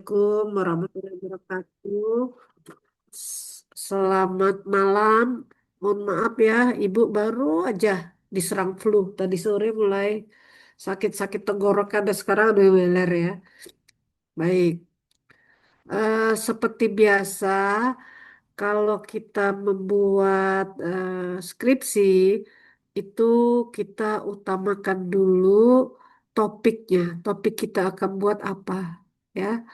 Assalamualaikum warahmatullahi wabarakatuh. Selamat malam. Mohon maaf ya, Ibu baru aja diserang flu. Tadi sore mulai sakit-sakit tenggorokan dan sekarang udah meler ya. Baik. Seperti biasa, kalau kita membuat skripsi, itu kita utamakan dulu topiknya. Topik kita akan buat apa, ya.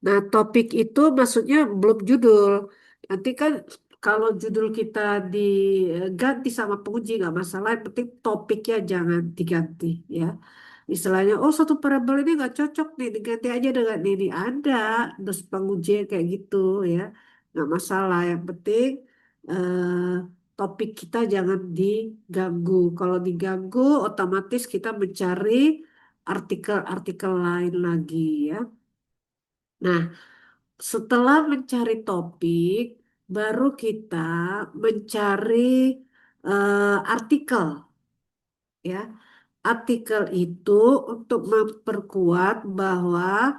Nah, topik itu maksudnya belum judul. Nanti kan kalau judul kita diganti sama penguji nggak masalah. Yang penting topiknya jangan diganti, ya. Istilahnya, oh satu parabel ini nggak cocok nih, diganti aja dengan ini. Ada terus penguji yang kayak gitu, ya. Nggak masalah. Yang penting topik kita jangan diganggu. Kalau diganggu, otomatis kita mencari artikel-artikel lain lagi, ya. Nah, setelah mencari topik, baru kita mencari artikel, ya. Artikel itu untuk memperkuat bahwa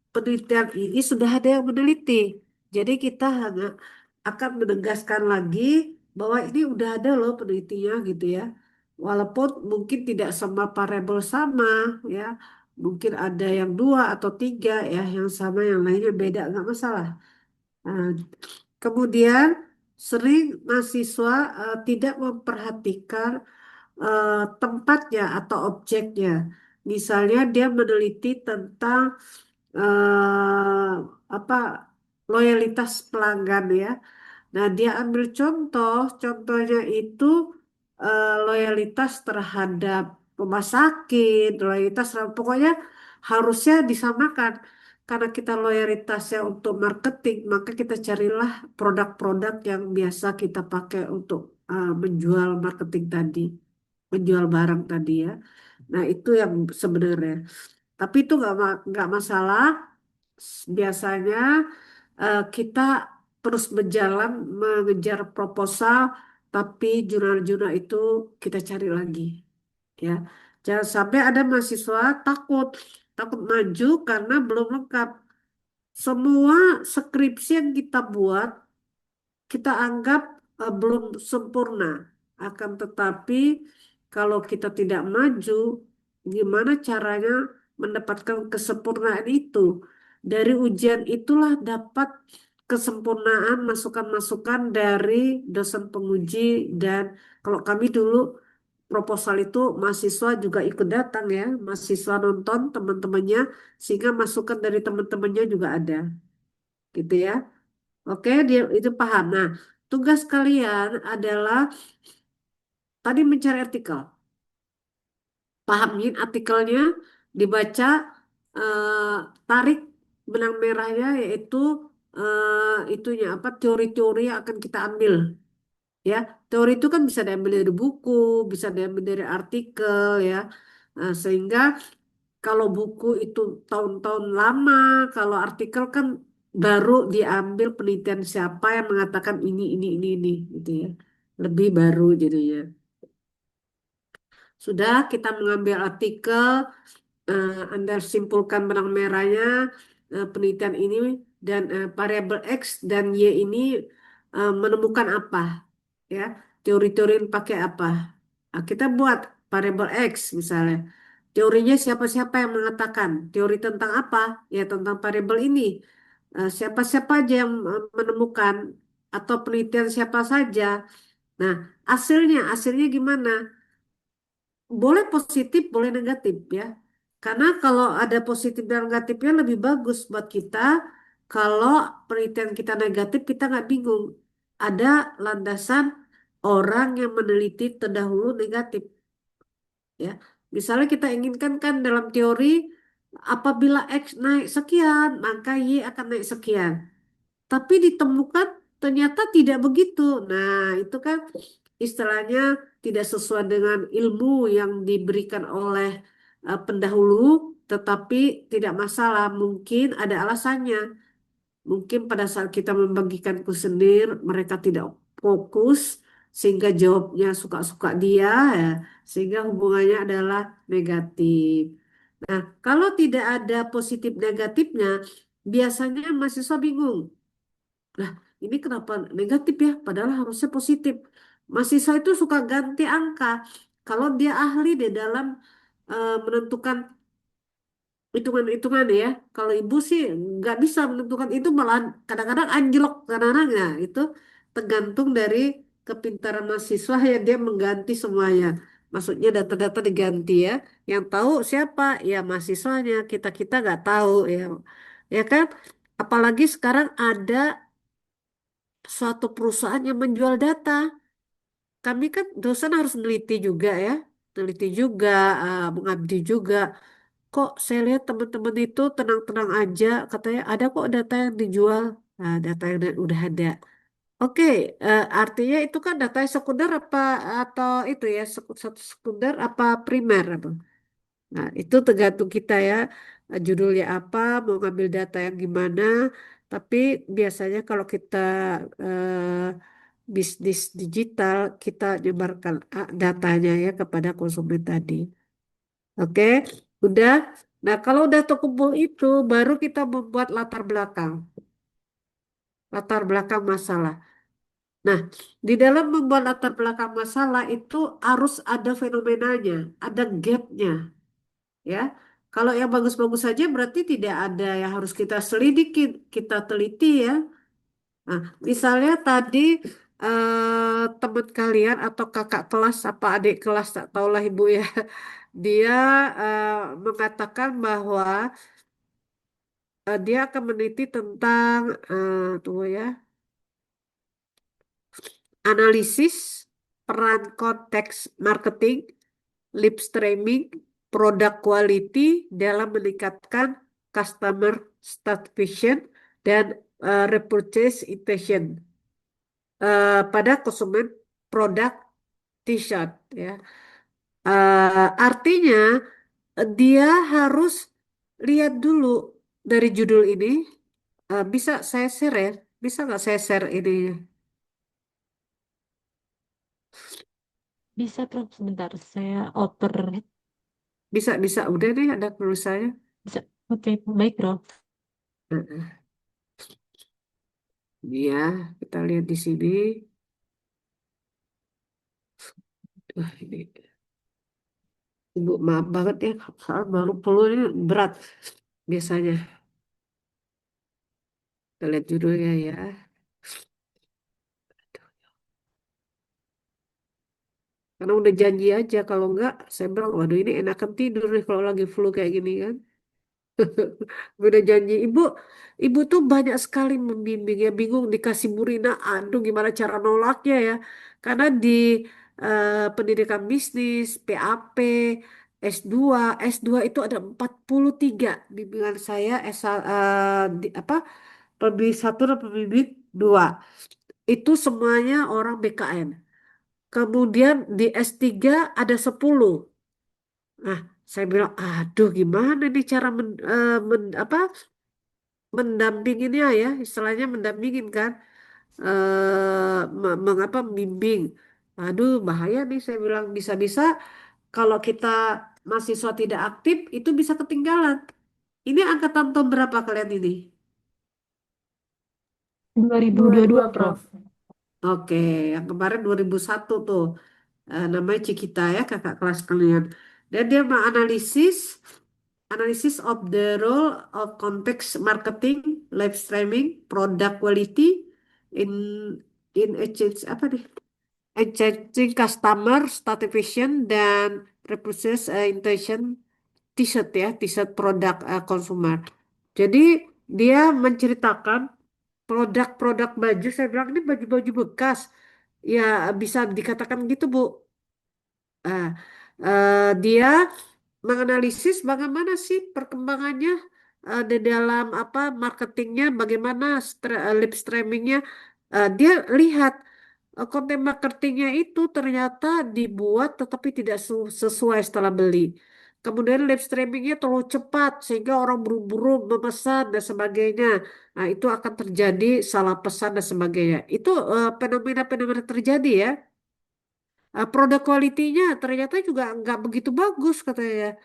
penelitian ini sudah ada yang meneliti. Jadi kita hanya akan menegaskan lagi bahwa ini udah ada loh penelitinya gitu ya. Walaupun mungkin tidak semua variabel sama ya. Mungkin ada yang dua atau tiga ya yang sama, yang lainnya beda, nggak masalah. Nah, kemudian sering mahasiswa tidak memperhatikan tempatnya atau objeknya. Misalnya dia meneliti tentang eh, apa loyalitas pelanggan ya. Nah, dia ambil contoh, contohnya itu loyalitas terhadap rumah sakit, loyalitas pokoknya harusnya disamakan. Karena kita loyalitasnya untuk marketing, maka kita carilah produk-produk yang biasa kita pakai untuk menjual marketing tadi, menjual barang tadi ya. Nah, itu yang sebenarnya. Tapi itu nggak masalah. Biasanya kita terus berjalan mengejar proposal, tapi jurnal-jurnal itu kita cari lagi, ya. Jangan sampai ada mahasiswa takut, takut maju karena belum lengkap. Semua skripsi yang kita buat kita anggap belum sempurna. Akan tetapi kalau kita tidak maju, gimana caranya mendapatkan kesempurnaan itu? Dari ujian itulah dapat kesempurnaan masukan-masukan dari dosen penguji, dan kalau kami dulu proposal itu mahasiswa juga ikut datang ya, mahasiswa nonton teman-temannya sehingga masukan dari teman-temannya juga ada, gitu ya. Oke, dia itu paham. Nah, tugas kalian adalah tadi mencari artikel. Pahamin artikelnya, dibaca, eh, tarik benang merahnya, yaitu itunya apa teori-teori yang akan kita ambil. Ya, teori itu kan bisa diambil dari buku, bisa diambil dari artikel, ya. Nah, sehingga kalau buku itu tahun-tahun lama, kalau artikel kan baru diambil penelitian siapa yang mengatakan ini, gitu ya. Lebih baru jadinya. Sudah kita mengambil artikel, Anda simpulkan benang merahnya, penelitian ini dan variabel X dan Y ini menemukan apa, ya, teori-teori yang pakai apa. Nah, kita buat variabel X misalnya. Teorinya siapa-siapa yang mengatakan. Teori tentang apa? Ya tentang variabel ini. Siapa-siapa aja yang menemukan atau penelitian siapa saja. Nah, hasilnya gimana? Boleh positif, boleh negatif ya. Karena kalau ada positif dan negatifnya lebih bagus buat kita. Kalau penelitian kita negatif, kita nggak bingung. Ada landasan orang yang meneliti terdahulu negatif, ya. Misalnya kita inginkan kan dalam teori apabila X naik sekian, maka Y akan naik sekian. Tapi ditemukan ternyata tidak begitu. Nah, itu kan istilahnya tidak sesuai dengan ilmu yang diberikan oleh pendahulu, tetapi tidak masalah. Mungkin ada alasannya. Mungkin pada saat kita membagikan kuesioner, mereka tidak fokus, sehingga jawabnya suka-suka dia, ya, sehingga hubungannya adalah negatif. Nah, kalau tidak ada positif negatifnya, Biasanya mahasiswa bingung. Lah, ini kenapa negatif ya? Padahal harusnya positif. Mahasiswa itu suka ganti angka. Kalau dia ahli di dalam menentukan hitungan-hitungan ya. Kalau ibu sih nggak bisa menentukan itu, malah kadang-kadang anjlok, kadang-kadang ya itu tergantung dari kepintaran mahasiswa ya, dia mengganti semuanya. Maksudnya data-data diganti ya. Yang tahu siapa? Ya mahasiswanya. Kita-kita nggak tahu ya. Ya kan? Apalagi sekarang ada suatu perusahaan yang menjual data. Kami kan dosen harus neliti juga ya. Neliti juga, mengabdi juga. Kok saya lihat teman-teman itu tenang-tenang aja, katanya ada kok data yang dijual. Nah, data yang udah ada. Oke, artinya itu kan data yang sekunder apa atau itu ya satu sekunder apa primer apa? Nah, itu tergantung kita ya, judulnya apa, mau ngambil data yang gimana. Tapi biasanya kalau kita bisnis digital, kita nyebarkan datanya ya kepada konsumen tadi. Oke, udah. Nah, kalau udah terkumpul itu, baru kita membuat latar belakang masalah. Nah, di dalam membuat latar belakang masalah itu harus ada fenomenanya, ada gapnya, ya. Kalau yang bagus-bagus saja berarti tidak ada yang harus kita selidiki, kita teliti ya. Nah, misalnya tadi teman kalian atau kakak kelas apa adik kelas tak tahulah ibu ya, dia eh, mengatakan bahwa dia akan meneliti tentang tunggu ya, analisis peran konteks marketing, lip streaming, produk quality dalam meningkatkan customer satisfaction dan repurchase intention pada konsumen produk t-shirt ya. Artinya dia harus lihat dulu dari judul ini. Bisa saya share ya? Bisa nggak saya share ini? Bisa, Prof. Sebentar, saya oper. Bisa, bisa. Udah nih ada tulisannya. Bisa. Oke, baik, Prof. Nah, ya, kita lihat di sini. Wah, ini Ibu maaf banget ya, soal baru puluh ini berat biasanya. Kita lihat judulnya ya. Karena udah janji aja, kalau enggak, saya bilang, waduh ini enakan tidur nih kalau lagi flu kayak gini kan. Udah janji ibu tuh banyak sekali membimbing ya, bingung dikasih Murina, aduh gimana cara nolaknya ya. Karena di pendidikan bisnis, PAP, S2, S2 itu ada 43 bimbingan saya apa pembimbing satu dan pembimbing dua. Itu semuanya orang BKN. Kemudian di S3 ada 10. Nah, saya bilang, aduh gimana nih cara apa mendampinginnya ya, istilahnya mendampingin kan, mengapa bimbing. Aduh bahaya nih saya bilang, bisa-bisa kalau kita mahasiswa tidak aktif itu bisa ketinggalan. Ini angkatan tahun berapa kalian ini? 2022, 2022, Prof. Prof. Oke, yang kemarin 2001 tuh, namanya Cikita ya kakak kelas kalian. Dan dia menganalisis analysis of the role of context marketing, live streaming, product quality in exchange apa nih? Engaging customer satisfaction dan repurchase intention t-shirt ya, t-shirt produk consumer. Jadi dia menceritakan produk-produk baju, saya bilang ini baju-baju bekas. Ya bisa dikatakan gitu Bu. Ah, dia menganalisis bagaimana sih perkembangannya di dalam apa marketingnya, bagaimana lip streamingnya. Dia lihat konten marketingnya itu ternyata dibuat tetapi tidak sesuai setelah beli. Kemudian live streamingnya terlalu cepat sehingga orang buru-buru memesan dan sebagainya. Nah, itu akan terjadi salah pesan dan sebagainya. Itu fenomena-fenomena terjadi ya. Produk kualitinya ternyata juga nggak begitu bagus katanya.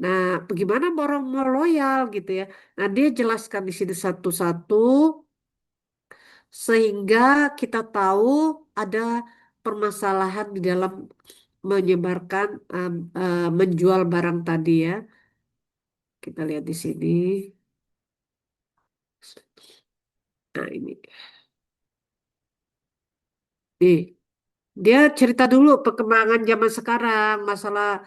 Nah, bagaimana orang mau loyal gitu ya? Nah, dia jelaskan di sini satu-satu sehingga kita tahu ada permasalahan di dalam menyebarkan menjual barang tadi ya. Kita lihat di sini. Nah, ini. Nih, dia cerita dulu perkembangan zaman sekarang, masalah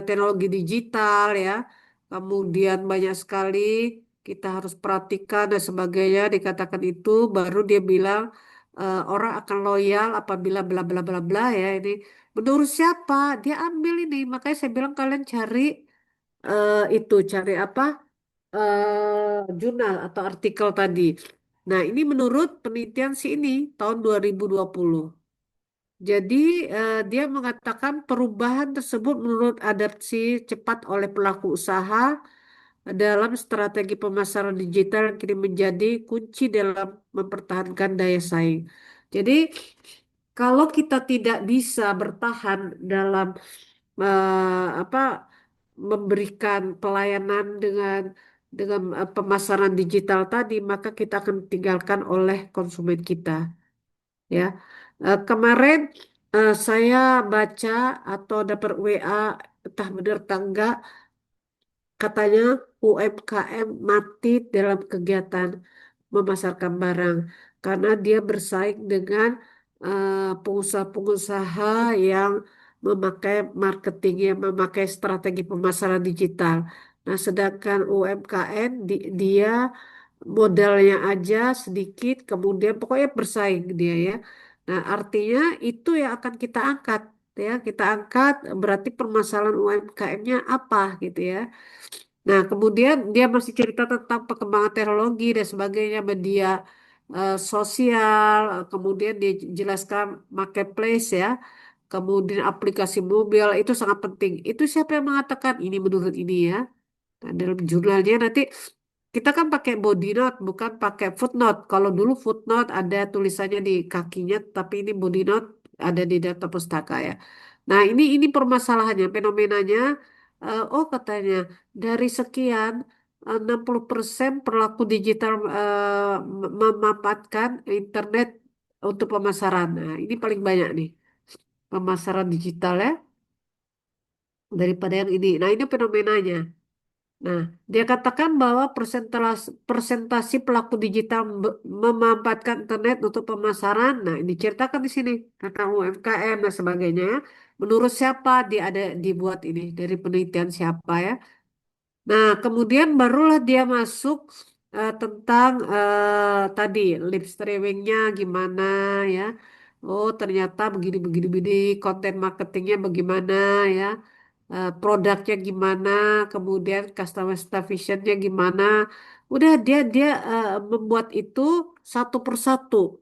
teknologi digital ya. Kemudian banyak sekali kita harus perhatikan dan sebagainya. Dikatakan itu, baru dia bilang orang akan loyal apabila bla bla bla bla ya. Ini menurut siapa? Dia ambil ini. Makanya saya bilang kalian cari itu, cari apa? Jurnal atau artikel tadi. Nah, ini menurut penelitian si ini tahun 2020. Jadi dia mengatakan perubahan tersebut menurut adaptasi cepat oleh pelaku usaha dalam strategi pemasaran digital yang kini menjadi kunci dalam mempertahankan daya saing. Jadi kalau kita tidak bisa bertahan dalam apa memberikan pelayanan dengan pemasaran digital tadi, maka kita akan ditinggalkan oleh konsumen kita. Ya, kemarin saya baca atau dapat WA entah benar entah enggak, katanya UMKM mati dalam kegiatan memasarkan barang karena dia bersaing dengan pengusaha-pengusaha yang memakai marketing, yang memakai strategi pemasaran digital. Nah, sedangkan UMKM dia modalnya aja sedikit, kemudian pokoknya bersaing dia ya. Nah, artinya itu yang akan kita angkat ya, kita angkat berarti permasalahan UMKM-nya apa gitu ya. Nah, kemudian dia masih cerita tentang perkembangan teknologi dan sebagainya, media sosial, kemudian dia jelaskan marketplace ya, kemudian aplikasi mobil itu sangat penting. Itu siapa yang mengatakan ini menurut ini ya? Nah, dalam jurnalnya nanti kita kan pakai body note, bukan pakai footnote. Kalau dulu footnote ada tulisannya di kakinya, tapi ini body note ada di daftar pustaka ya. Nah, ini permasalahannya, fenomenanya. Oh, katanya dari sekian 60% perilaku digital memanfaatkan internet untuk pemasaran. Nah, ini paling banyak nih pemasaran digital ya daripada yang ini. Nah, ini fenomenanya. Nah, dia katakan bahwa persentase pelaku digital memanfaatkan internet untuk pemasaran. Nah, ini diceritakan di sini tentang UMKM dan sebagainya. Menurut siapa dia ada dibuat ini dari penelitian siapa ya? Nah, kemudian barulah dia masuk tentang tadi live streamingnya gimana ya. Oh, ternyata begini begini begini konten marketingnya bagaimana ya, produknya gimana, kemudian customer satisfactionnya gimana. Udah dia membuat itu satu persatu.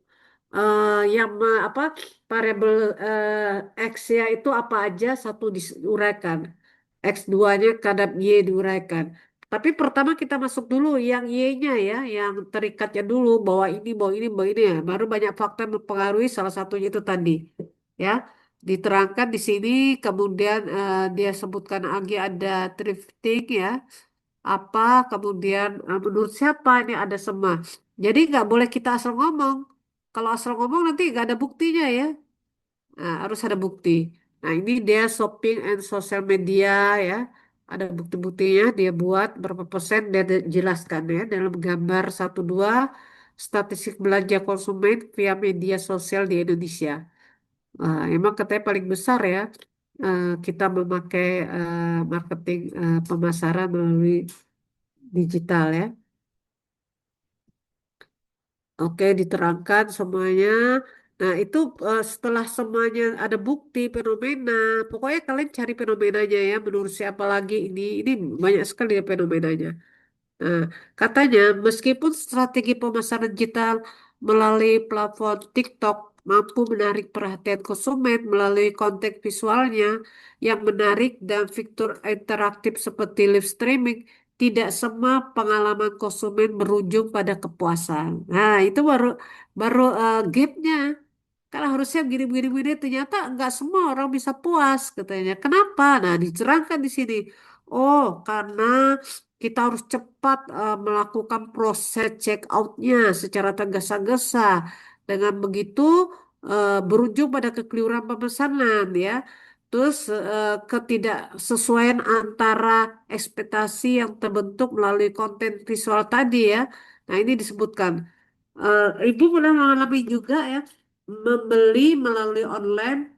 Yang apa variabel X ya itu apa aja satu diuraikan. X2-nya kadar Y diuraikan. Tapi pertama kita masuk dulu yang Y-nya ya, yang terikatnya dulu bahwa ini ya. Baru banyak faktor yang mempengaruhi salah satunya itu tadi. Ya, diterangkan di sini kemudian dia sebutkan lagi ada thrifting ya. Apa kemudian menurut siapa ini ada semua. Jadi nggak boleh kita asal ngomong. Kalau asal ngomong nanti nggak ada buktinya ya. Nah, harus ada bukti. Nah, ini dia shopping and social media ya. Ada bukti-buktinya dia buat berapa persen dia jelaskan ya dalam gambar satu 2 statistik belanja konsumen via media sosial di Indonesia. Emang katanya paling besar ya kita memakai marketing pemasaran melalui digital ya. Oke, diterangkan semuanya. Nah, itu setelah semuanya ada bukti fenomena, pokoknya kalian cari fenomenanya ya. Menurut siapa lagi ini banyak sekali ya fenomenanya. Nah, katanya meskipun strategi pemasaran digital melalui platform TikTok mampu menarik perhatian konsumen melalui konten visualnya yang menarik dan fitur interaktif seperti live streaming, tidak semua pengalaman konsumen berujung pada kepuasan. Nah, itu baru baru gapnya. Karena harusnya begini-begini ternyata nggak semua orang bisa puas katanya. Kenapa? Nah, dicerangkan di sini. Oh, karena kita harus cepat melakukan proses check out-nya secara tergesa-gesa. Dengan begitu berujung pada kekeliruan pemesanan ya. Terus ketidaksesuaian antara ekspektasi yang terbentuk melalui konten visual tadi ya. Nah, ini disebutkan. Ibu pernah mengalami juga ya, membeli melalui online,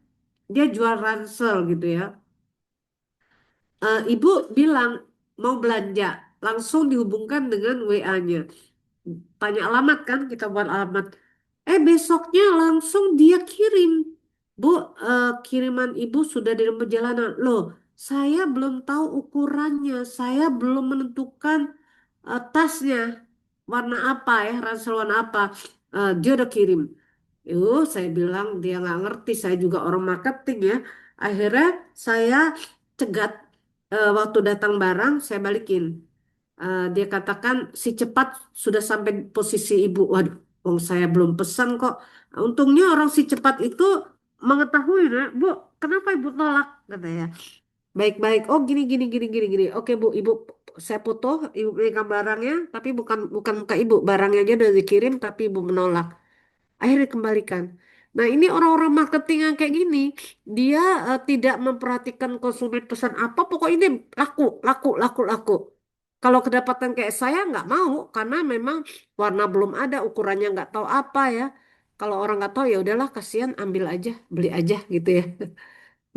dia jual ransel gitu ya. Ibu bilang mau belanja, langsung dihubungkan dengan WA-nya. Tanya alamat kan, kita buat alamat. Besoknya langsung dia kirim. Bu, kiriman ibu sudah dalam perjalanan. Loh, saya belum tahu ukurannya, saya belum menentukan tasnya warna apa ya, ransel warna apa. Dia udah kirim. Saya bilang dia nggak ngerti. Saya juga orang marketing ya. Akhirnya saya cegat waktu datang barang, saya balikin. Dia katakan si cepat sudah sampai posisi ibu. Waduh, saya belum pesan kok. Untungnya orang si cepat itu mengetahui, ya. Bu, kenapa ibu tolak? Katanya. Baik-baik. Oh, gini, gini, gini, gini, gini. Oke, Bu, ibu, saya foto, ibu pegang barangnya, tapi bukan bukan muka ibu. Barangnya aja udah dikirim, tapi ibu menolak. Akhirnya dikembalikan. Nah, ini orang-orang marketing yang kayak gini, dia tidak memperhatikan konsumen pesan apa, pokoknya ini laku, laku, laku, laku. Kalau kedapatan kayak saya nggak mau, karena memang warna belum ada, ukurannya nggak tahu apa ya. Kalau orang nggak tahu ya udahlah, kasihan, ambil aja, beli aja gitu ya.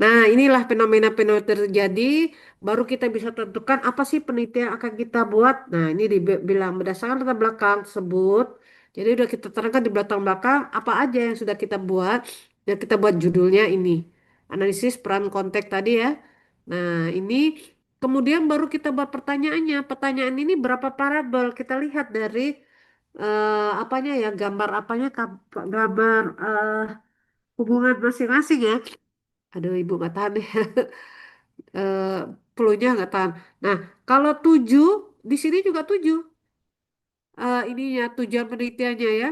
Nah, inilah fenomena-fenomena terjadi, baru kita bisa tentukan apa sih penelitian yang akan kita buat. Nah, ini dibilang berdasarkan latar belakang tersebut. Jadi udah kita terangkan di belakang-belakang apa aja yang sudah kita buat, dan kita buat judulnya ini. Analisis peran konteks tadi ya. Nah, ini kemudian baru kita buat pertanyaannya. Pertanyaan ini berapa parabel? Kita lihat dari apanya ya, gambar apanya, gambar hubungan masing-masing ya. Aduh, ibu nggak tahan deh. eh Pelunya nggak tahan. Nah, kalau 7, di sini juga 7. Ininya tujuan penelitiannya ya.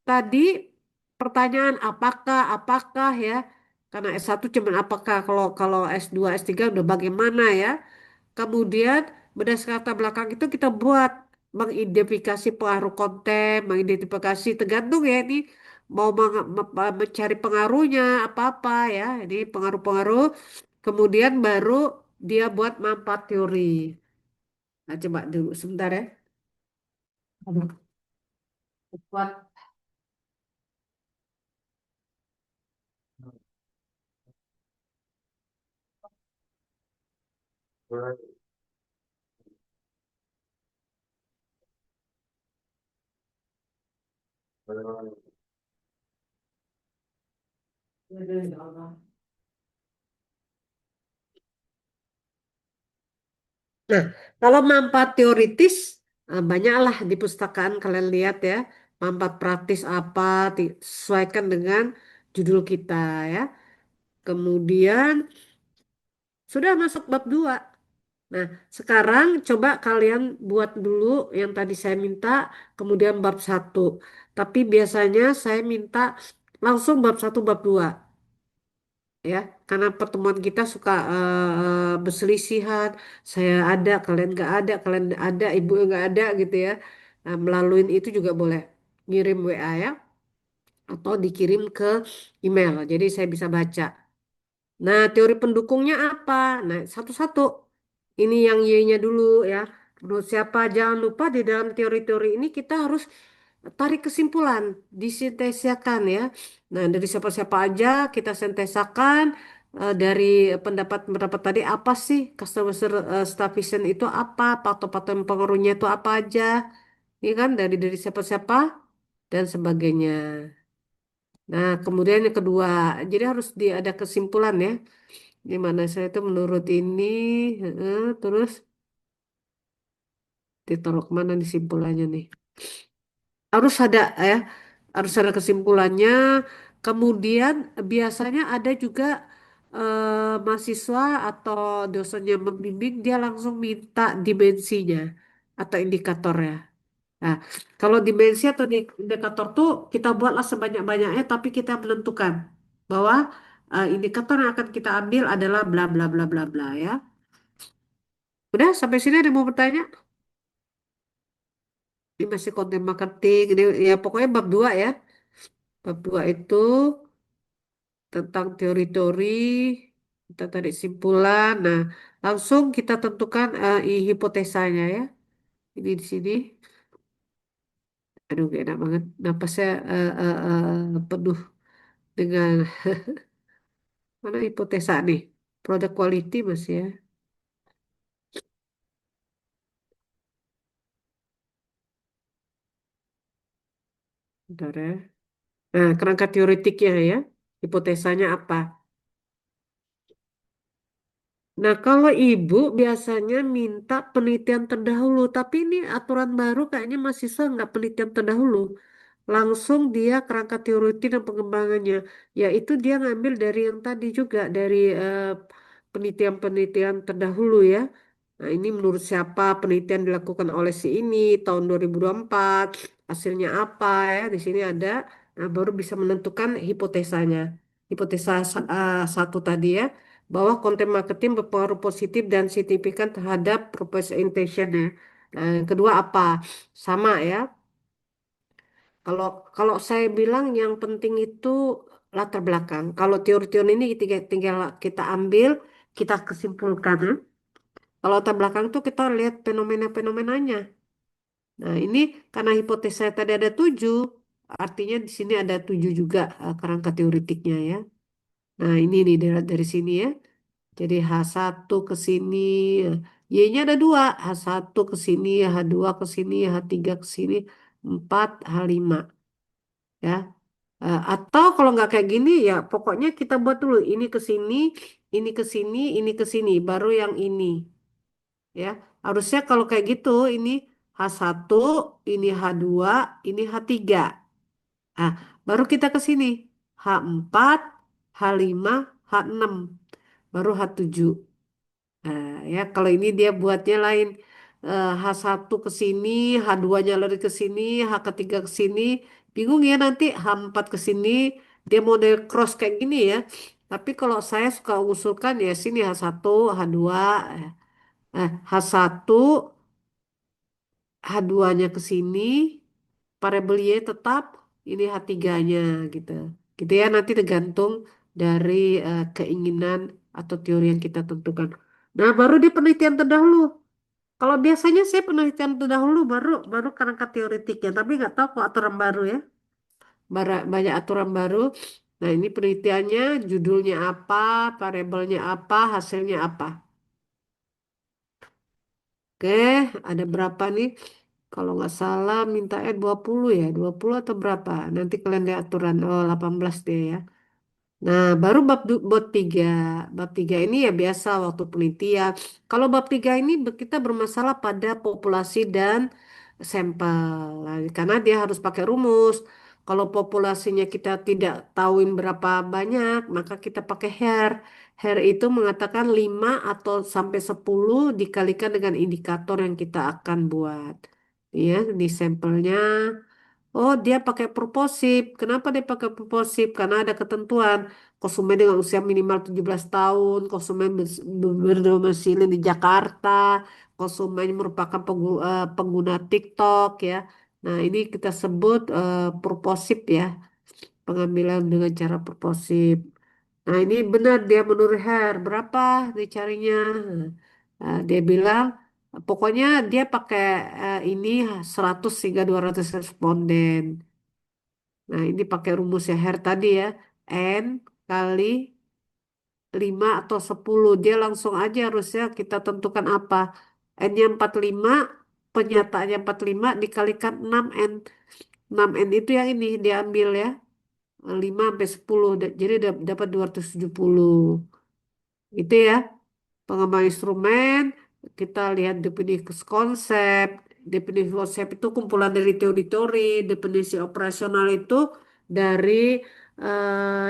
Tadi pertanyaan apakah ya. Karena S1 cuman apakah, kalau kalau S2 S3 udah bagaimana ya. Kemudian berdasarkan latar belakang itu kita buat mengidentifikasi pengaruh konten, mengidentifikasi tergantung ya ini mau mencari pengaruhnya apa-apa ya. Ini pengaruh-pengaruh. Kemudian baru dia buat manfaat teori. Nah, coba dulu sebentar ya. Buat. Nah, kalau manfaat teoritis, banyaklah di pustakaan kalian lihat ya. Manfaat praktis apa, sesuaikan dengan judul kita ya. Kemudian sudah masuk bab 2. Nah, sekarang coba kalian buat dulu yang tadi saya minta, kemudian bab 1. Tapi biasanya saya minta langsung bab 1 bab 2 ya. Karena pertemuan kita suka berselisihan. Saya ada, kalian nggak ada, kalian ada, ibu nggak ada gitu ya. Nah, melalui itu juga boleh ngirim WA ya, atau dikirim ke email. Jadi saya bisa baca. Nah, teori pendukungnya apa? Nah, satu-satu. Ini yang Y-nya dulu ya. Menurut siapa? Jangan lupa di dalam teori-teori ini kita harus tarik kesimpulan, disintesakan ya. Nah, dari siapa-siapa aja kita sintesakan dari pendapat-pendapat tadi apa sih customer staff vision itu apa, faktor-faktor yang pengaruhnya itu apa aja. Ini kan dari siapa-siapa dan sebagainya. Nah, kemudian yang kedua, jadi harus ada kesimpulan ya. Gimana saya itu menurut ini, terus ditaruh kemana nih simpulannya nih? Harus ada ya, harus ada kesimpulannya. Kemudian biasanya ada juga mahasiswa atau dosen yang membimbing dia langsung minta dimensinya atau indikatornya. Nah, kalau dimensi atau indikator tuh kita buatlah sebanyak-banyaknya, tapi kita menentukan bahwa indikator yang akan kita ambil adalah bla bla bla bla bla ya. Udah sampai sini ada yang mau bertanya? Ini masih konten marketing. Ini, ya pokoknya bab 2 ya. Bab 2 itu tentang teori-teori, kita tarik simpulan. Nah, langsung kita tentukan hipotesanya ya. Ini di sini. Aduh, gak enak banget. Napasnya penuh dengan mana hipotesa nih? Produk quality masih ya. Bentar ya. Nah, kerangka teoretiknya ya. Hipotesanya apa? Nah, kalau ibu biasanya minta penelitian terdahulu, tapi ini aturan baru kayaknya mahasiswa nggak penelitian terdahulu. Langsung dia kerangka teori dan pengembangannya. Yaitu dia ngambil dari yang tadi juga, dari penelitian-penelitian terdahulu ya. Nah, ini menurut siapa penelitian dilakukan oleh si ini tahun 2024, hasilnya apa ya, di sini ada. Nah, baru bisa menentukan hipotesanya. Hipotesa satu tadi ya, bahwa konten marketing berpengaruh positif dan signifikan terhadap representation ya. Nah, yang kedua apa? Sama ya. Kalau kalau saya bilang yang penting itu latar belakang. Kalau teori-teori ini tinggal kita ambil, kita kesimpulkan. Kalau latar belakang itu kita lihat fenomena-fenomenanya. Nah, ini karena hipotesa tadi ada 7, artinya di sini ada 7 juga kerangka teoritiknya ya. Nah, ini nih dari sini ya. Jadi H1 ke sini, Y-nya ada 2, H1 ke sini, H2 ke sini, H3 ke sini, 4, H5 ya. Atau kalau nggak kayak gini ya pokoknya kita buat dulu ini ke sini, ini ke sini, ini ke sini, baru yang ini ya. Harusnya kalau kayak gitu ini H1, ini H2, ini H3. Ah, baru kita ke sini H4, H5, H6, baru H7. Nah, ya kalau ini dia buatnya lain. H1 ke sini, H2-nya lari ke sini, H ketiga ke sini. Bingung ya nanti H4 ke sini, dia model cross kayak gini ya. Tapi kalau saya suka usulkan ya sini H1, H2, H1, H2-nya ke sini, variabel Y tetap, ini H3-nya gitu. Gitu ya nanti tergantung dari keinginan atau teori yang kita tentukan. Nah, baru di penelitian terdahulu. Kalau biasanya saya penelitian terdahulu baru baru kerangka teoritiknya, tapi nggak tahu kok aturan baru ya. Banyak aturan baru. Nah, ini penelitiannya, judulnya apa, variabelnya apa, hasilnya apa. Oke, ada berapa nih? Kalau nggak salah minta 20 ya, 20 atau berapa? Nanti kalian lihat aturan. Oh, 18 deh ya. Nah, baru bab 3. Bab 3 ini ya biasa waktu penelitian. Kalau bab 3 ini kita bermasalah pada populasi dan sampel. Nah, karena dia harus pakai rumus. Kalau populasinya kita tidak tahuin berapa banyak, maka kita pakai HER. HER itu mengatakan 5 atau sampai 10 dikalikan dengan indikator yang kita akan buat. Ya, di sampelnya. Oh, dia pakai proposip. Kenapa dia pakai proposip? Karena ada ketentuan. Konsumen dengan usia minimal 17 tahun, konsumen berdomisili di Jakarta, konsumen merupakan pengguna TikTok ya. Nah, ini kita sebut proposip ya, pengambilan dengan cara proposip. Nah, ini benar dia menurut Her, berapa dicarinya? Nah, dia bilang pokoknya dia pakai ini 100 hingga 200 responden. Nah, ini pakai rumus ya Her tadi ya. N kali 5 atau 10. Dia langsung aja harusnya kita tentukan apa. N-nya 45, penyataannya 45 dikalikan 6N. 6N itu yang ini diambil ya. 5 sampai 10. Jadi dapat 270. Itu ya. Pengembangan instrumen, kita lihat definisi konsep. Definisi konsep itu kumpulan dari teori-teori. Definisi operasional itu dari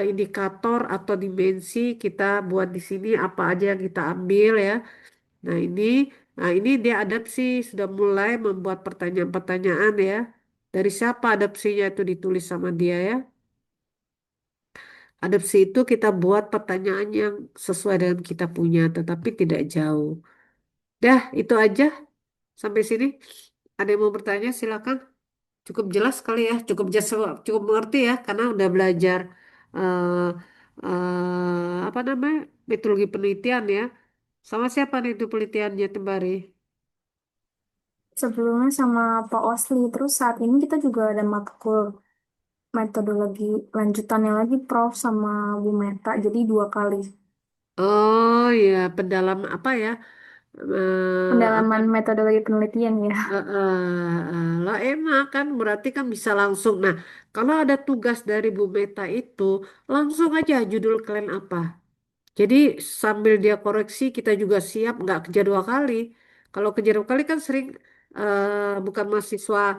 indikator atau dimensi kita buat di sini apa aja yang kita ambil ya. Nah ini, nah ini dia adapsi sudah mulai membuat pertanyaan-pertanyaan ya. Dari siapa adapsinya itu ditulis sama dia ya. Adapsi itu kita buat pertanyaan yang sesuai dengan kita punya, tetapi tidak jauh. Dah, itu aja sampai sini. Ada yang mau bertanya? Silakan. Cukup jelas kali ya, cukup mengerti ya, karena udah belajar eh apa namanya metodologi penelitian ya. Sama siapa nih itu penelitiannya, Tembari? Sebelumnya sama Pak Osli, terus saat ini kita juga ada matkul metodologi lanjutannya lagi Prof sama Bu Meta, jadi dua kali. Oh ya, pendalam apa ya? Apa? Pendalaman metodologi penelitian ya. Lah enak kan, berarti kan bisa langsung. Nah, kalau ada tugas dari Bu Meta itu, langsung aja judul kalian apa. Jadi sambil dia koreksi kita juga siap nggak kerja dua kali. Kalau kerja dua kali kan sering bukan mahasiswa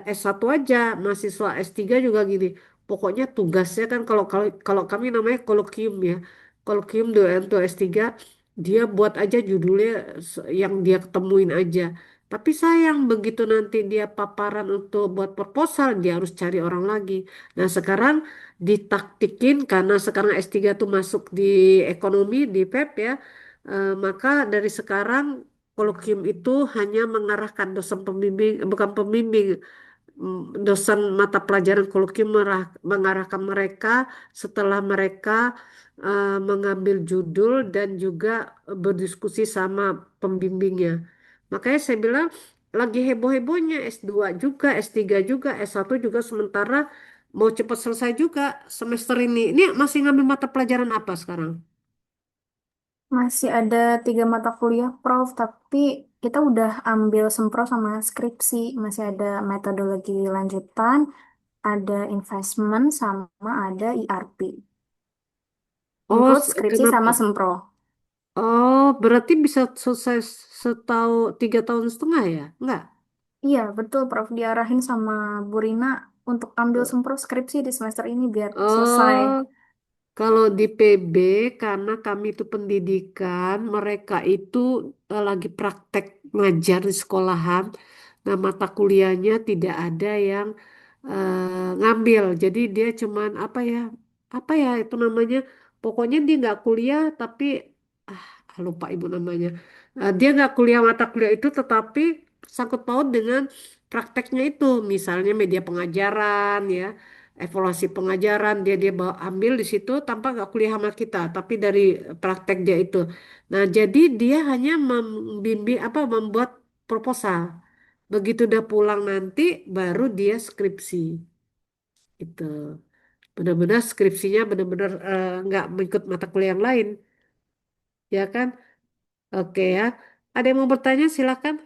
S1 aja, mahasiswa S3 juga gini. Pokoknya tugasnya kan kalau kalau kalau kami namanya kolokium ya. Kolokium doa untuk S3 dia buat aja judulnya yang dia ketemuin aja. Tapi sayang begitu nanti dia paparan untuk buat proposal dia harus cari orang lagi. Nah, sekarang ditaktikin karena sekarang S3 tuh masuk di ekonomi di PEP ya. Maka dari sekarang kolokium itu hanya mengarahkan dosen pembimbing, bukan pembimbing, dosen mata pelajaran kolokium mengarahkan mereka setelah mereka mengambil judul dan juga berdiskusi sama pembimbingnya. Makanya saya bilang lagi heboh-hebohnya S2 juga, S3 juga, S1 juga sementara mau cepat selesai juga semester ini. Ini masih ngambil mata pelajaran apa sekarang? Masih ada tiga mata kuliah Prof, tapi kita udah ambil sempro sama skripsi. Masih ada metodologi lanjutan, ada investment, sama ada ERP. Oh, Include skripsi kenapa? sama sempro. Oh, berarti bisa selesai setahun 3 tahun setengah ya? Enggak? Iya, betul Prof. Diarahin sama Bu Rina untuk ambil sempro skripsi di semester ini biar selesai. Oh, kalau di PB, karena kami itu pendidikan, mereka itu lagi praktek ngajar di sekolahan. Nah, mata kuliahnya tidak ada yang ngambil. Jadi dia cuman apa ya itu namanya. Pokoknya dia nggak kuliah, tapi ah lupa ibu namanya. Dia nggak kuliah mata kuliah itu, tetapi sangkut paut dengan prakteknya itu. Misalnya media pengajaran ya, evaluasi pengajaran dia dia bawa ambil di situ tanpa nggak kuliah sama kita, tapi dari praktek dia itu. Nah, jadi dia hanya membimbing apa membuat proposal. Begitu udah pulang nanti baru dia skripsi. Itu benar-benar skripsinya benar-benar nggak mengikut mata kuliah yang lain, ya kan? Oke ya. Ada yang mau bertanya silakan.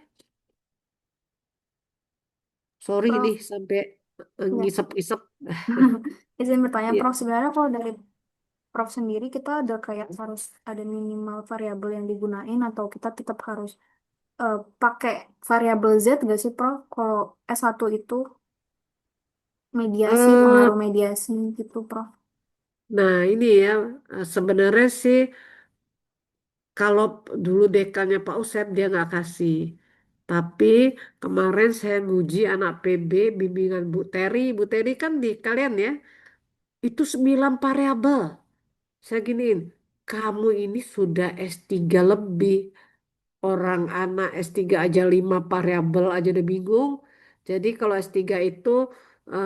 Sorry nih Prof, sampai ya. ngisep-ngisep. Izin bertanya, Ya. Prof. Sebenarnya kalau dari Prof sendiri kita ada kayak harus ada minimal variabel yang digunain atau kita tetap harus pakai variabel Z gak sih, Prof? Kalau S1 itu mediasi, Eh, pengaruh mediasi gitu, Prof. nah ini ya sebenarnya sih kalau dulu dekannya Pak Usep dia nggak kasih. Tapi kemarin saya nguji anak PB bimbingan Bu Teri. Bu Teri kan di kalian ya. Itu 9 variabel. Saya giniin, kamu ini sudah S3 lebih. Orang anak S3 aja 5 variabel aja udah bingung. Jadi kalau S3 itu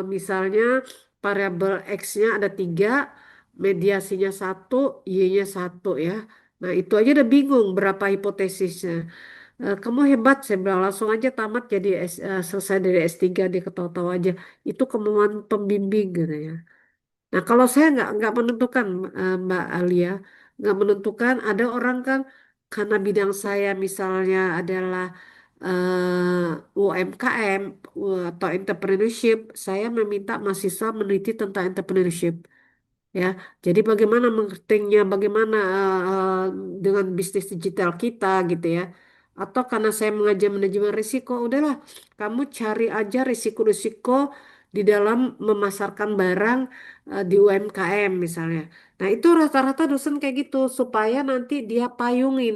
misalnya variabel X-nya ada 3, mediasinya satu, Y-nya satu ya. Nah itu aja udah bingung berapa hipotesisnya. Kamu hebat, saya bilang langsung aja tamat jadi selesai dari S3 dia ketawa-tawa aja. Itu kemauan pembimbing gitu ya. Nah, kalau saya nggak menentukan Mbak Alia, nggak menentukan. Ada orang kan karena bidang saya misalnya adalah UMKM atau entrepreneurship, saya meminta mahasiswa meneliti tentang entrepreneurship. Ya, jadi bagaimana marketingnya, bagaimana dengan bisnis digital kita gitu ya. Atau karena saya mengajar manajemen risiko, udahlah kamu cari aja risiko-risiko di dalam memasarkan barang di UMKM misalnya. Nah itu rata-rata dosen kayak gitu supaya nanti dia payungin.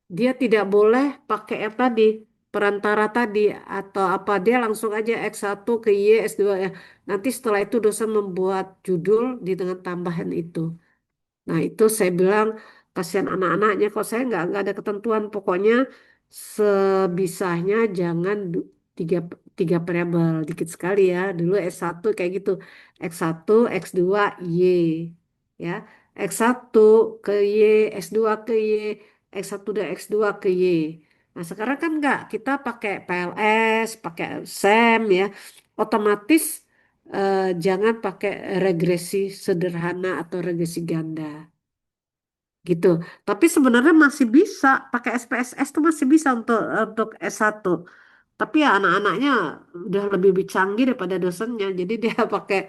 Dia tidak boleh pakai yang tadi, perantara tadi atau apa dia langsung aja X1 ke Y, S2 ya. Nanti setelah itu dosen membuat judul di dengan tambahan itu. Nah, itu saya bilang kasihan anak-anaknya. Kok saya nggak ada ketentuan. Pokoknya sebisanya jangan tiga tiga variabel dikit sekali ya. Dulu S1 kayak gitu. X1, X2, Y. Ya. X1 ke Y, S2 ke Y, X1 dan X2 ke Y. Nah, sekarang kan nggak, kita pakai PLS, pakai SEM ya. Otomatis jangan pakai regresi sederhana atau regresi ganda gitu. Tapi sebenarnya masih bisa pakai SPSS tuh masih bisa untuk S1. Tapi ya anak-anaknya udah lebih canggih daripada dosennya. Jadi dia pakai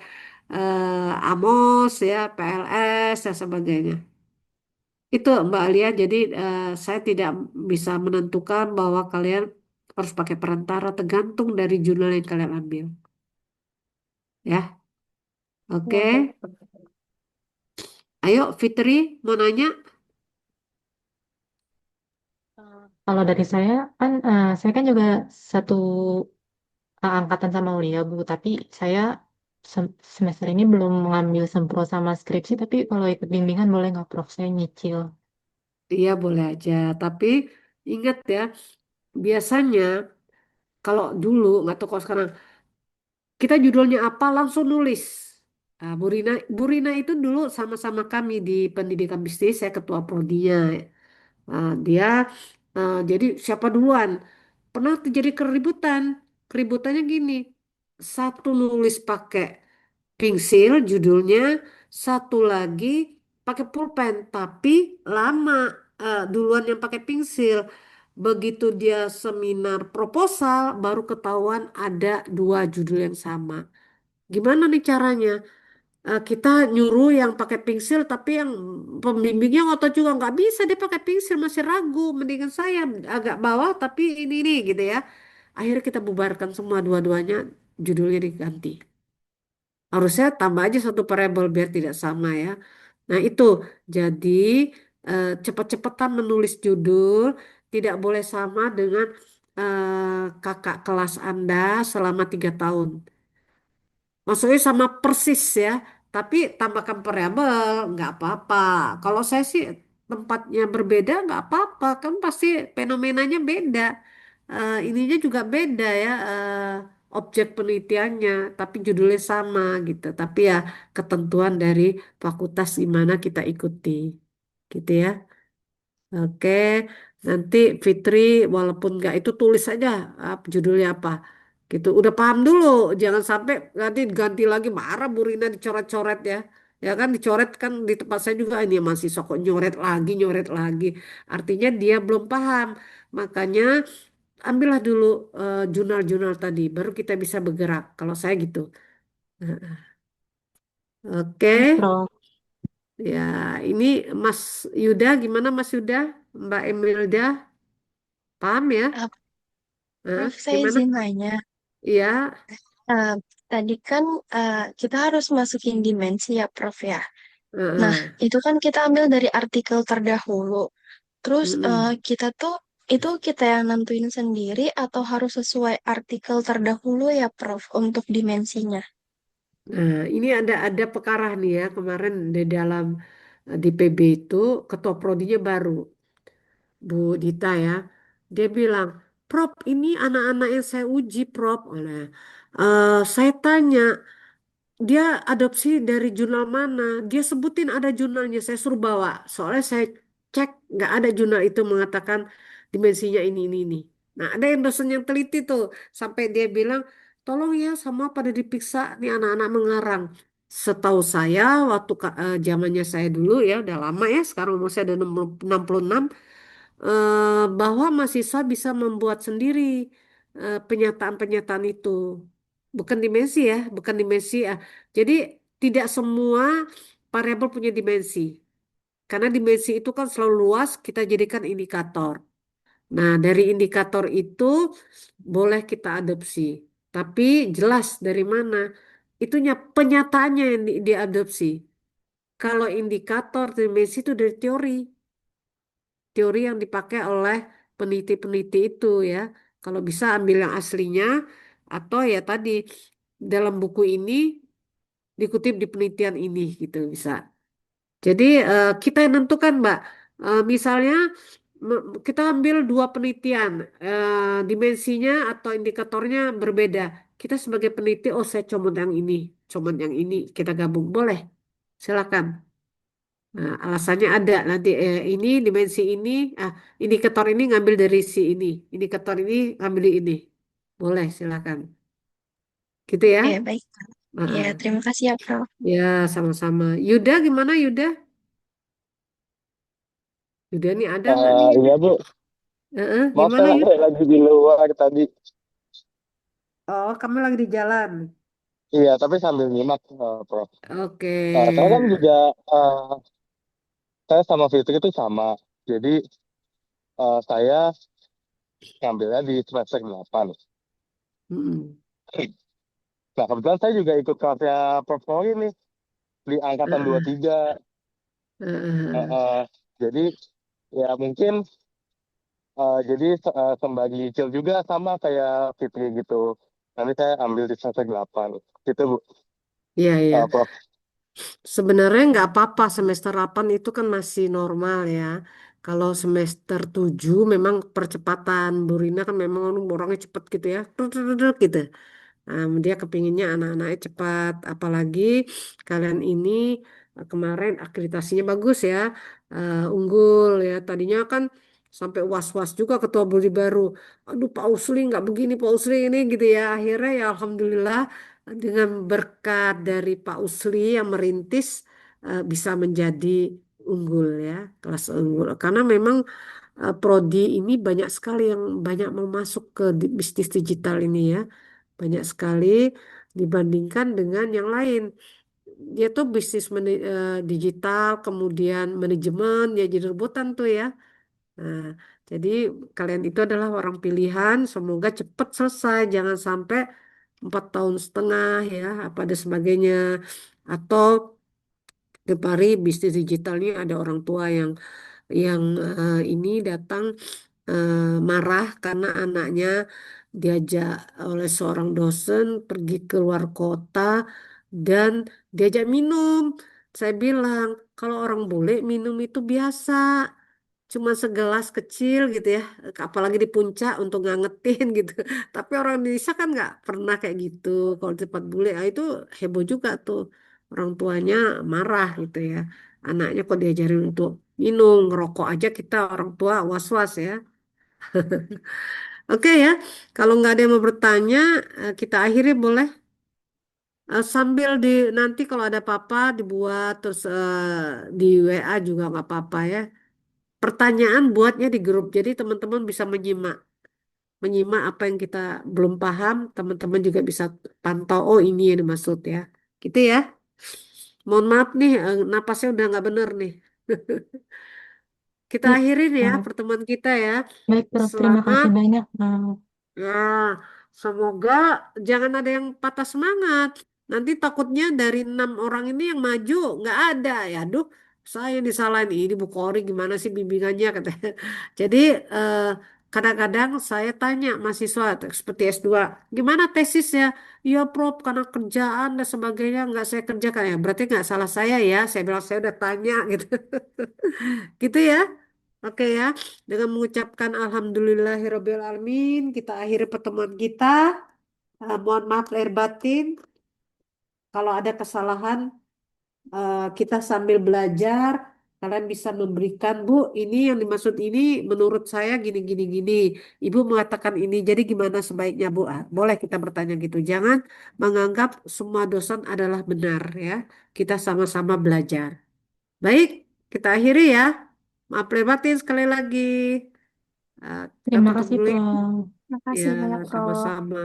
AMOS ya, PLS dan sebagainya. Itu Mbak Alia. Jadi saya tidak bisa menentukan bahwa kalian harus pakai perantara tergantung dari jurnal yang kalian ambil. Ya, Ya, oke. baik. Ayo Fitri mau nanya. Kalau dari saya kan, saya kan juga satu angkatan sama Ulia, Bu. Tapi saya semester ini belum mengambil sempro sama skripsi. Tapi kalau ikut bimbingan boleh nggak, Prof? Saya nyicil. Iya boleh aja. Tapi ingat ya, biasanya kalau dulu nggak tahu kalau sekarang kita judulnya apa langsung nulis. Nah, Bu Rina itu dulu sama-sama kami di pendidikan bisnis, saya ketua prodinya. Dia jadi siapa duluan? Pernah terjadi keributan. Keributannya gini, satu nulis pakai pensil judulnya, satu lagi pakai pulpen, tapi lama duluan yang pakai pensil. Begitu dia seminar proposal, baru ketahuan ada dua judul yang sama. Gimana nih caranya? Kita nyuruh yang pakai pensil, tapi yang pembimbingnya ngotot juga nggak bisa dia pakai pensil masih ragu. Mendingan saya agak bawah tapi ini gitu ya. Akhirnya kita bubarkan semua dua-duanya, judulnya diganti. Harusnya tambah aja satu variabel biar tidak sama ya. Nah itu jadi cepat-cepatan menulis judul tidak boleh sama dengan kakak kelas Anda selama 3 tahun. Maksudnya sama persis ya, tapi tambahkan variabel nggak apa-apa. Kalau saya sih tempatnya berbeda nggak apa-apa, kan pasti fenomenanya beda. Ininya juga beda ya, objek penelitiannya, tapi judulnya sama gitu. Tapi ya ketentuan dari fakultas di mana kita ikuti, gitu ya. Oke, nanti Fitri walaupun nggak itu tulis aja judulnya apa. Gitu. Udah paham dulu, jangan sampai nanti ganti lagi marah Bu Rina dicoret-coret ya. Ya kan dicoret kan di tempat saya juga ini masih sokok nyoret lagi. Artinya dia belum paham. Makanya ambillah dulu jurnal-jurnal tadi, baru kita bisa bergerak. Kalau saya gitu. Oke, Baik, Prof. ya ini Mas Yuda gimana Mas Yuda? Mbak Emilda, paham ya? Uh, Hah? Prof, saya Gimana? izin nanya. Iya, Uh, Tadi kan kita harus masukin dimensi ya, Prof ya. Nah, heeh, itu kan kita ambil dari artikel terdahulu. Terus mm. kita tuh itu kita yang nentuin sendiri atau harus sesuai artikel terdahulu ya, Prof, untuk dimensinya. Nah, ini ada perkara nih ya kemarin di dalam di PB itu ketua prodinya baru Bu Dita ya. Dia bilang, Prof, ini anak-anak yang saya uji, Prof. Saya tanya, dia adopsi dari jurnal mana? Dia sebutin ada jurnalnya, saya suruh bawa. Soalnya saya cek nggak ada jurnal itu mengatakan dimensinya ini. Nah, ada yang dosen yang teliti tuh sampai dia bilang, tolong ya sama pada diperiksa nih anak-anak mengarang. Setahu saya waktu zamannya saya dulu ya udah lama ya sekarang umur saya udah 66 bahwa mahasiswa bisa membuat sendiri pernyataan-pernyataan itu. Bukan dimensi ya, bukan dimensi ya. Jadi tidak semua variabel punya dimensi. Karena dimensi itu kan selalu luas, kita jadikan indikator. Nah, dari indikator itu boleh kita adopsi. Tapi jelas dari mana? Itunya penyataannya yang diadopsi. Kalau indikator dimensi itu dari teori yang dipakai oleh peneliti-peneliti itu ya. Kalau bisa ambil yang aslinya atau ya tadi dalam buku ini dikutip di penelitian ini gitu bisa. Jadi kita yang nentukan Mbak. Misalnya kita ambil dua penelitian, dimensinya atau indikatornya berbeda. Kita sebagai peneliti, oh saya comot yang ini, comot yang ini, kita gabung, boleh. Silakan. Nah, alasannya ada nanti ini dimensi ini, ah, indikator ini ngambil dari si ini, indikator ini ngambil di ini, boleh silakan. Gitu ya. Oke, baik. Ya, Heeh. terima kasih ya, Prof. Ya sama-sama. Yuda gimana Yuda? Yuda nih ada nggak nih Yuda? Iya Bu, Heeh, maaf gimana saya Yuda? lagi di luar tadi. Oh, kamu lagi di jalan. Iya, tapi sambil nyimak, Prof. Oke. Saya kan juga, eh, saya sama Fitri itu sama. Jadi saya ngambilnya di semester 8. Mm-mm. Nah, kebetulan saya juga ikut kelasnya Prof. Kori nih, di angkatan Heeh, 23. Eh, heeh. eh, jadi ya mungkin jadi sembari chill juga sama kayak Fitri gitu. Nanti saya ambil di semester 8. Gitu Bu, Iya, iya. Prof. Sebenarnya nggak apa-apa semester 8 itu kan masih normal ya. Kalau semester 7 memang percepatan. Bu Rina kan memang orangnya cepet gitu ya. Truk, truk, truk, truk, gitu. Dia kepinginnya anak-anaknya cepat, apalagi kalian ini kemarin akreditasinya bagus ya, unggul ya. Tadinya kan sampai was-was juga ketua Budi baru. Aduh Pak Usli nggak begini, Pak Usli ini gitu ya. Akhirnya ya Alhamdulillah dengan berkat dari Pak Usli yang merintis bisa menjadi unggul ya, kelas unggul. Karena memang prodi ini banyak sekali yang banyak mau masuk ke bisnis digital ini ya. Banyak sekali dibandingkan dengan yang lain. Dia tuh bisnis digital, kemudian manajemen, ya jadi rebutan tuh ya. Nah, jadi kalian itu adalah orang pilihan, semoga cepat selesai, jangan sampai 4 tahun setengah ya, apa ada sebagainya. Atau di Pari bisnis digital ini ada orang tua yang ini datang eh, marah karena anaknya diajak oleh seorang dosen pergi ke luar kota dan diajak minum. Saya bilang, kalau orang bule minum itu biasa, cuma segelas kecil gitu ya, apalagi di puncak untuk ngangetin gitu. Tapi orang Indonesia kan nggak pernah kayak gitu. Kalau di tempat bule, itu heboh juga tuh. Orang tuanya marah gitu ya. Anaknya kok diajarin untuk minum, ngerokok aja kita orang tua was-was ya. Oke ya, kalau nggak ada yang mau bertanya, kita akhiri boleh. Sambil nanti kalau ada apa-apa dibuat terus di WA juga nggak apa-apa ya. Pertanyaan buatnya di grup, jadi teman-teman bisa menyimak, menyimak apa yang kita belum paham, teman-teman juga bisa pantau. Oh ini yang dimaksud ya, gitu ya. Mohon maaf nih, napasnya udah nggak bener nih. Kita Baik, akhirin ya eh, pertemuan kita ya. baik Prof. Terima Selamat. kasih banyak. Ya, semoga jangan ada yang patah semangat. Nanti takutnya dari 6 orang ini yang maju nggak ada ya. Aduh, saya disalahin ini Bu Kori gimana sih bimbingannya katanya. Jadi eh, kadang-kadang saya tanya mahasiswa seperti S2, gimana tesisnya? Ya Prof, karena kerjaan dan sebagainya nggak saya kerjakan ya. Berarti nggak salah saya ya. Saya bilang saya udah tanya gitu. Gitu ya. Oke ya, dengan mengucapkan Alhamdulillahirabbil alamin, kita akhiri pertemuan kita. Mohon maaf lahir batin. Kalau ada kesalahan, kita sambil belajar. Kalian bisa memberikan, Bu, ini yang dimaksud ini menurut saya gini, gini, gini. Ibu mengatakan ini, jadi gimana sebaiknya, Bu? Boleh kita bertanya gitu. Jangan menganggap semua dosen adalah benar ya. Kita sama-sama belajar. Baik, kita akhiri ya. Maaf lahir batin sekali lagi. Kita Terima tutup kasih dulu ya. Prof. Ya, Makasih banyak, Prof. sama-sama.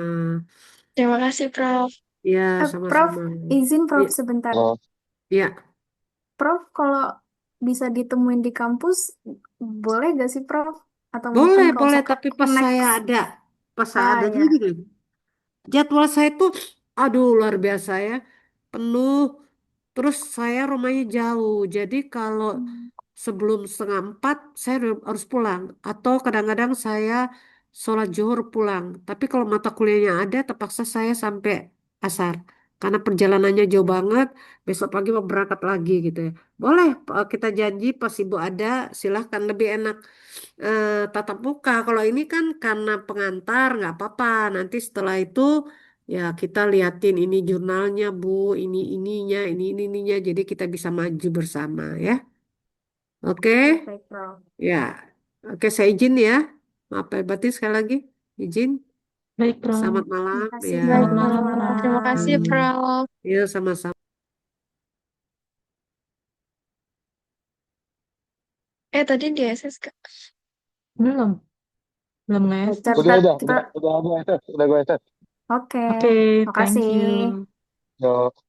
Terima kasih, Prof. Ya, Prof, sama-sama. izin Prof Ya, sebentar. Oh, ya, Prof, kalau bisa ditemuin di kampus, boleh gak sih, Prof? Atau mungkin boleh, kalau boleh. misalkan Tapi pas saya next, ada, pas saya ah ada dulu ya. gini. Jadwal saya tuh, aduh luar biasa ya, penuh. Terus saya rumahnya jauh. Jadi kalau Hmm. sebelum setengah 4, saya harus pulang. Atau kadang-kadang saya sholat zuhur pulang. Tapi kalau mata kuliahnya ada, terpaksa saya sampai asar. karena perjalanannya jauh banget, besok pagi mau berangkat lagi gitu ya. Boleh, kita janji pas ibu ada, silahkan lebih enak tatap muka. Kalau ini kan karena pengantar nggak apa-apa. Nanti setelah itu ya kita liatin ini jurnalnya Bu, ini ininya, ini ininya. Jadi kita bisa maju bersama ya. Oke, Baik, Prof. ya. Oke, saya izin ya. Maaf ya batin sekali lagi. Izin. Baik, Prof. Selamat malam Terima kasih, ya. Baik, Selamat malam, Prof. Terima Prof. kasih, Prof. Ya, sama-sama. Tadi di SS, Kak. Belum, belum Oke, nge-SS. Catat kita. Udah gue SS, udah gue SS. Oke, Oke, thank makasih. you. Yo.